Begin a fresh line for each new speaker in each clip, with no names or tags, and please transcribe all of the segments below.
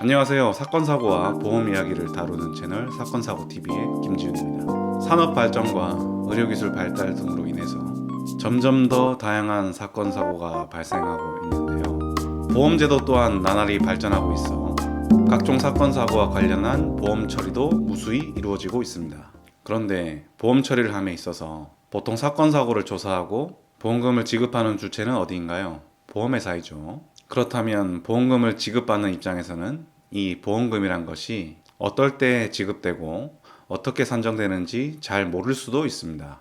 안녕하세요. 사건사고와 보험 이야기를 다루는 채널 사건사고TV의 김지훈입니다. 산업 발전과 의료기술 발달 등으로 인해서 점점 더 다양한 사건사고가 발생하고 있는데요. 보험제도 또한 나날이 발전하고 있어 각종 사건사고와 관련한 보험 처리도 무수히 이루어지고 있습니다. 그런데 보험 처리를 함에 있어서 보통 사건사고를 조사하고 보험금을 지급하는 주체는 어디인가요? 보험회사이죠. 그렇다면 보험금을 지급받는 입장에서는 이 보험금이란 것이 어떨 때 지급되고 어떻게 산정되는지 잘 모를 수도 있습니다.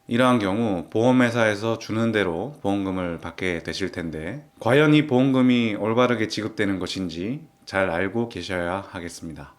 이러한 경우 보험회사에서 주는 대로 보험금을 받게 되실 텐데 과연 이 보험금이 올바르게 지급되는 것인지 잘 알고 계셔야 하겠습니다.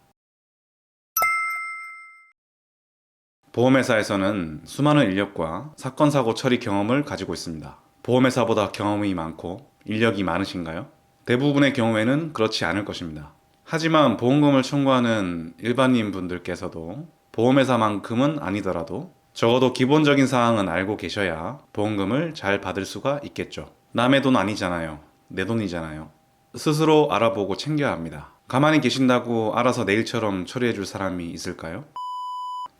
보험회사에서는 수많은 인력과 사건사고 처리 경험을 가지고 있습니다. 보험회사보다 경험이 많고 인력이 많으신가요? 대부분의 경우에는 그렇지 않을 것입니다. 하지만 보험금을 청구하는 일반인 분들께서도 보험회사만큼은 아니더라도 적어도 기본적인 사항은 알고 계셔야 보험금을 잘 받을 수가 있겠죠. 남의 돈 아니잖아요. 내 돈이잖아요. 스스로 알아보고 챙겨야 합니다. 가만히 계신다고 알아서 내일처럼 처리해 줄 사람이 있을까요?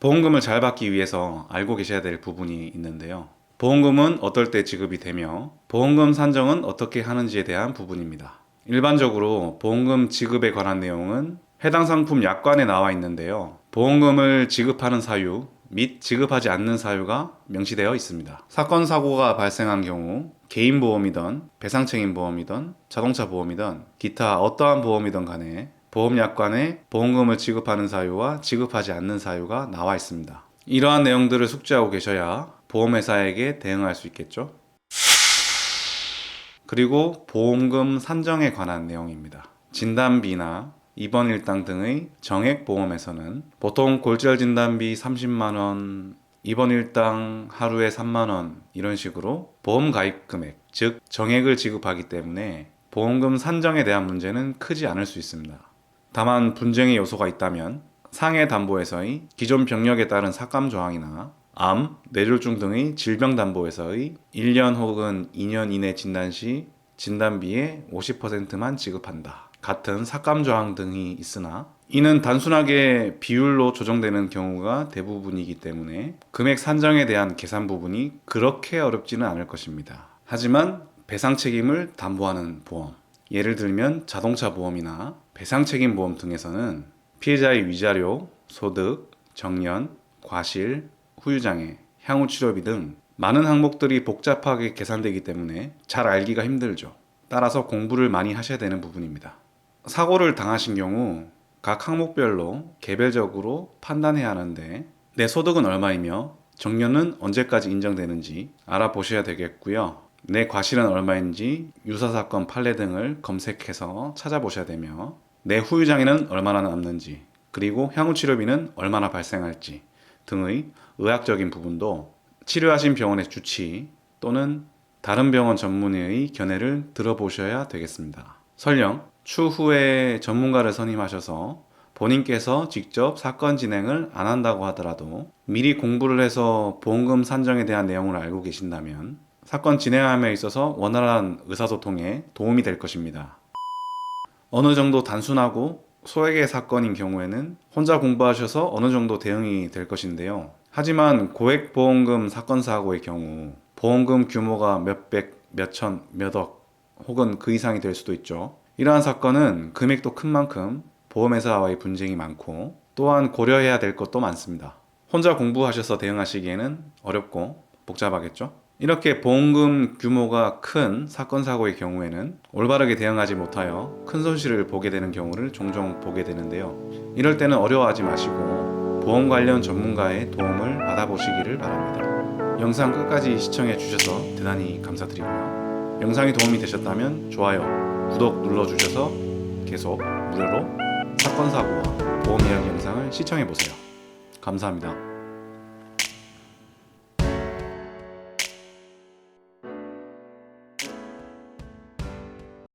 보험금을 잘 받기 위해서 알고 계셔야 될 부분이 있는데요. 보험금은 어떨 때 지급이 되며 보험금 산정은 어떻게 하는지에 대한 부분입니다. 일반적으로 보험금 지급에 관한 내용은 해당 상품 약관에 나와 있는데요. 보험금을 지급하는 사유 및 지급하지 않는 사유가 명시되어 있습니다. 사건 사고가 발생한 경우 개인 보험이든 배상책임 보험이든 자동차 보험이든 기타 어떠한 보험이든 간에 보험 약관에 보험금을 지급하는 사유와 지급하지 않는 사유가 나와 있습니다. 이러한 내용들을 숙지하고 계셔야 보험회사에게 대응할 수 있겠죠. 그리고 보험금 산정에 관한 내용입니다. 진단비나 입원 일당 등의 정액 보험에서는 보통 골절 진단비 30만원, 입원 일당 하루에 3만원 이런 식으로 보험 가입 금액, 즉 정액을 지급하기 때문에 보험금 산정에 대한 문제는 크지 않을 수 있습니다. 다만 분쟁의 요소가 있다면 상해 담보에서의 기존 병력에 따른 삭감 조항이나 암, 뇌졸중 등의 질병 담보에서의 1년 혹은 2년 이내 진단 시 진단비의 50%만 지급한다. 같은 삭감 조항 등이 있으나 이는 단순하게 비율로 조정되는 경우가 대부분이기 때문에 금액 산정에 대한 계산 부분이 그렇게 어렵지는 않을 것입니다. 하지만 배상 책임을 담보하는 보험, 예를 들면 자동차 보험이나 배상 책임 보험 등에서는 피해자의 위자료, 소득, 정년, 과실, 후유장애, 향후치료비 등 많은 항목들이 복잡하게 계산되기 때문에 잘 알기가 힘들죠. 따라서 공부를 많이 하셔야 되는 부분입니다. 사고를 당하신 경우 각 항목별로 개별적으로 판단해야 하는데 내 소득은 얼마이며 정년은 언제까지 인정되는지 알아보셔야 되겠고요. 내 과실은 얼마인지 유사사건 판례 등을 검색해서 찾아보셔야 되며 내 후유장애는 얼마나 남는지 그리고 향후치료비는 얼마나 발생할지 등의 의학적인 부분도 치료하신 병원의 주치 또는 다른 병원 전문의의 견해를 들어보셔야 되겠습니다. 설령 추후에 전문가를 선임하셔서 본인께서 직접 사건 진행을 안 한다고 하더라도 미리 공부를 해서 보험금 산정에 대한 내용을 알고 계신다면 사건 진행함에 있어서 원활한 의사소통에 도움이 될 것입니다. 어느 정도 단순하고 소액의 사건인 경우에는 혼자 공부하셔서 어느 정도 대응이 될 것인데요. 하지만 고액 보험금 사건 사고의 경우 보험금 규모가 몇백, 몇천, 몇억 혹은 그 이상이 될 수도 있죠. 이러한 사건은 금액도 큰 만큼 보험회사와의 분쟁이 많고 또한 고려해야 될 것도 많습니다. 혼자 공부하셔서 대응하시기에는 어렵고 복잡하겠죠. 이렇게 보험금 규모가 큰 사건 사고의 경우에는 올바르게 대응하지 못하여 큰 손실을 보게 되는 경우를 종종 보게 되는데요. 이럴 때는 어려워하지 마시고 보험 관련 전문가의 도움을 받아보시기를 바랍니다. 영상 끝까지 시청해 주셔서 대단히 감사드리고요. 영상이 도움이 되셨다면 좋아요, 구독 눌러주셔서 계속 무료로 사건 사고와 보험 이야기 영상을 시청해 보세요. 감사합니다.